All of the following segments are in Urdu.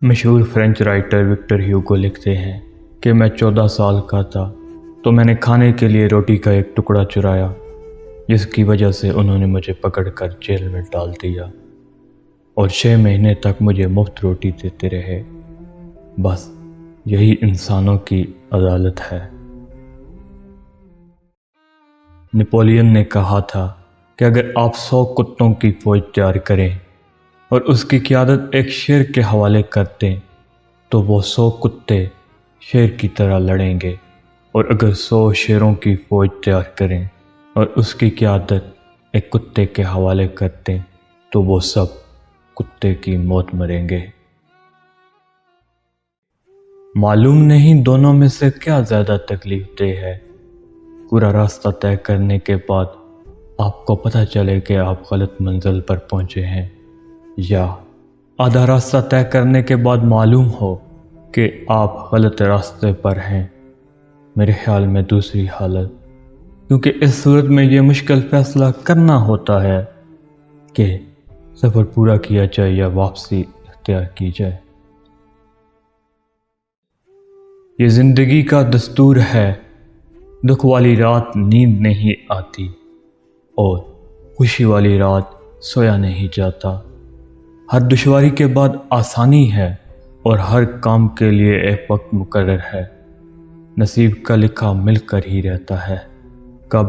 مشہور فرینچ رائٹر وکٹر ہیوگو لکھتے ہیں کہ میں 14 سال کا تھا تو میں نے کھانے کے لیے روٹی کا ایک ٹکڑا چرایا، جس کی وجہ سے انہوں نے مجھے پکڑ کر جیل میں ڈال دیا اور 6 مہینے تک مجھے مفت روٹی دیتے رہے۔ بس یہی انسانوں کی عدالت ہے۔ نپولین نے کہا تھا کہ اگر آپ 100 کتوں کی فوج تیار کریں اور اس کی قیادت ایک شیر کے حوالے کر دیں تو وہ 100 کتے شیر کی طرح لڑیں گے، اور اگر 100 شیروں کی فوج تیار کریں اور اس کی قیادت ایک کتے کے حوالے کر دیں تو وہ سب کتے کی موت مریں گے۔ معلوم نہیں دونوں میں سے کیا زیادہ تکلیف دہ ہے، پورا راستہ طے کرنے کے بعد آپ کو پتہ چلے کہ آپ غلط منزل پر پہنچے ہیں، یا آدھا راستہ طے کرنے کے بعد معلوم ہو کہ آپ غلط راستے پر ہیں۔ میرے خیال میں دوسری حالت، کیونکہ اس صورت میں یہ مشکل فیصلہ کرنا ہوتا ہے کہ سفر پورا کیا جائے یا واپسی اختیار کی جائے۔ یہ زندگی کا دستور ہے، دکھ والی رات نیند نہیں آتی اور خوشی والی رات سویا نہیں جاتا۔ ہر دشواری کے بعد آسانی ہے اور ہر کام کے لیے ایک وقت مقرر ہے۔ نصیب کا لکھا مل کر ہی رہتا ہے، کب،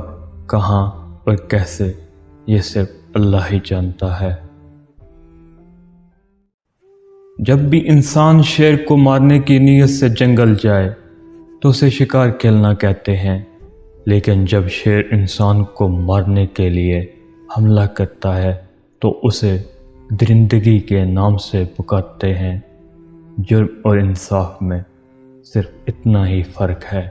کہاں اور کیسے یہ صرف اللہ ہی جانتا ہے۔ جب بھی انسان شیر کو مارنے کی نیت سے جنگل جائے تو اسے شکار کھیلنا کہتے ہیں، لیکن جب شیر انسان کو مارنے کے لیے حملہ کرتا ہے تو اسے درندگی کے نام سے پکارتے ہیں۔ جرم اور انصاف میں صرف اتنا ہی فرق ہے۔